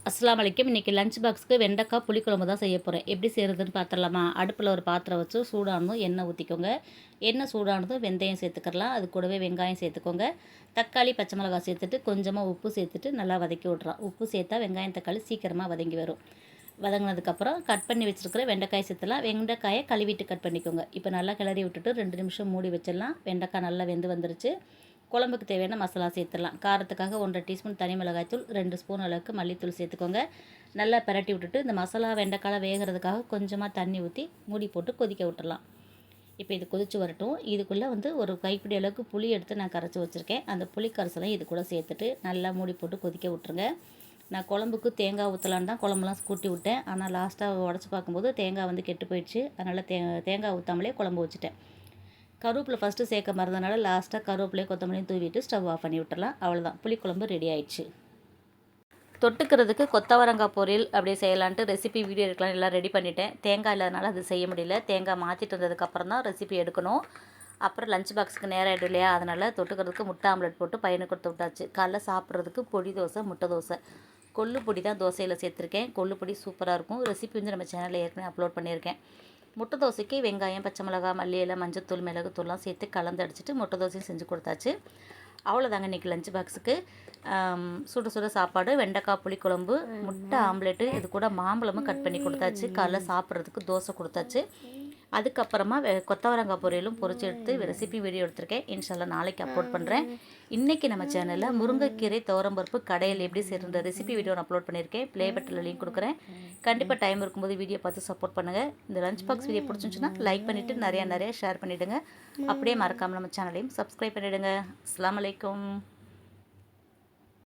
அஸ்ஸலாமு அலைக்கும். இன்றைக்கி லஞ்ச் பாக்ஸுக்கு வெண்டைக்காய் புளிக்குழம்பு தான் செய்ய போகிறேன். எப்படி செய்கிறதுன்னு பார்த்துடலாமா? அடுப்பில் ஒரு பாத்திரம் வச்சு சூடானதும் எண்ணெய் ஊற்றிக்கோங்க. எண்ணெய் சூடானதும் வெந்தயம் சேர்த்துக்கலாம். அது கூடவே வெங்காயம் சேர்த்துக்கோங்க. தக்காளி, பச்சை மிளகாய் சேர்த்துட்டு கொஞ்சமாக உப்பு சேர்த்துட்டு நல்லா வதக்கி விட்றலாம். உப்பு சேர்த்தா வெங்காயம் தக்காளி சீக்கிரமாக வதங்கி வரும். வதங்கினதுக்கப்புறம் கட் பண்ணி வச்சுருக்கிற வெண்டைக்காய் சேர்த்துலாம். வெண்டைக்காயை கழுவிட்டு கட் பண்ணிக்கோங்க. இப்போ நல்லா கிளறி விட்டுட்டு 2 நிமிஷம் மூடி வச்சிடலாம். வெண்டைக்காய் நல்லா வெந்து வந்துருச்சு. குழம்புக்கு தேவையான மசாலா சேர்த்துடலாம். காரத்துக்காக 1 1/2 டீஸ்பூன் தனி மிளகாய்த்தூள், 2 ஸ்பூன் அளவுக்கு மல்லித்தூள் சேர்த்துக்கோங்க. நல்லா பிரட்டி விட்டுட்டு இந்த மசாலா வெண்டைக்காய் வேகிறதுக்காக கொஞ்சமாக தண்ணி ஊற்றி மூடி போட்டு கொதிக்க விட்டுடலாம். இப்போ இது கொதித்து வரட்டும். இதுக்குள்ளே ஒரு கைப்பிடி அளவுக்கு புளி எடுத்து நான் கரைச்சி வச்சுருக்கேன். அந்த புளி கரைசலையும் இது கூட சேர்த்துட்டு நல்லா மூடி போட்டு கொதிக்க விட்டுருங்க. நான் குழம்புக்கு தேங்காய் ஊற்றலான்னு தான் குழம்புலாம் கூட்டி விட்டேன். ஆனால் லாஸ்ட்டாக உடச்சி பார்க்கும்போது தேங்காய் கெட்டு போயிடுச்சு. அதனால் தேங்காய் ஊற்றாமலே குழம்பு வச்சுட்டேன். கருவேப்பிலை ஃபஸ்ட்டு சேர்க்க மறந்தனால லாஸ்ட்டாக கருவேப்பிலையும் கொத்தமல்லியும் தூவிட்டு ஸ்டவ் ஆஃப் பண்ணி விட்டுறலாம். அவ்வளோதான், புளிக்குழம்பு ரெடி ஆயிடுச்சு. தொட்டுக்கிறதுக்கு கொத்தவரங்காய் பொரியல் அப்படியே செய்யலான்ட்டு ரெசிபி வீடியோ எடுக்கலாம் எல்லாம் ரெடி பண்ணிட்டேன். தேங்காய் இல்லாதனால அது செய்ய முடியல. தேங்காய் மாற்றிட்டு வந்ததுக்கப்புறம் தான் ரெசிபி எடுக்கணும். அப்புறம் லஞ்ச் பாக்ஸுக்கு நேரம் ஆகிடும் இல்லையா, அதனால் தொட்டுக்கிறதுக்கு முட்டை ஆம்லெட் போட்டு பையனுக்கு கொடுத்து விட்டாச்சு. காலைல சாப்பிட்றதுக்கு பொடி தோசை, முட்டை தோசை. கொள்ளு பொடி தான் தோசையில் சேர்த்துருக்கேன். கொள்ளு பொடி சூப்பராக இருக்கும். ரெசிபி நம்ம சேனலில் ஏற்கனவே அப்லோட் பண்ணியிருக்கேன். முட்டை தோசைக்கு வெங்காயம், பச்சை மிளகாய், மல்லி இலை, மஞ்சத்தூள், மிளகுத்தூள்லாம் சேர்த்து கலந்து அடிச்சிட்டு முட்டை தோசையும் செஞ்சு கொடுத்தாச்சு. அவ்வளோதாங்க இன்றைக்கி லஞ்ச் பாக்ஸுக்கு. சுட சுட சாப்பாடு, வெண்டைக்காய் புளிக்குழம்பு, முட்டை ஆம்லெட்டு, இது கூட மாம்பழமும் கட் பண்ணி கொடுத்தாச்சு. காலைல சாப்பிட்றதுக்கு தோசை கொடுத்தாச்சு. அதுக்கப்புறமா கொத்தவரங்காய் பொரியலும் பொரிச்சு எடுத்து ரெசிபி வீடியோ எடுத்திருக்கேன். இன்ஷால்லா நாளைக்கு அப்லோட் பண்ணுறேன். இன்றைக்கி நம்ம சேனலில் முருங்கைக்கீரை துவரம்பருப்பு கடையில் எப்படி செய்கிற ரெசிபி வீடியோ நான் அப்லோட் பண்ணியிருக்கேன். ப்ளே பட்டனில் லிங்க் கொடுக்குறேன். கண்டிப்பாக டைம் இருக்கும்போது வீடியோ பார்த்து சப்போர்ட் பண்ணுங்கள். இந்த லஞ்ச் பாக்ஸ் வீடியோ பிடிச்சிருந்துச்சுன்னா லைக் பண்ணிவிட்டு நிறையா ஷேர் பண்ணிவிடுங்க. அப்படியே மறக்காமல் நம்ம சேனலையும் சப்ஸ்கிரைப் பண்ணிவிடுங்க. அஸ்ஸலாமு அலைக்கும்.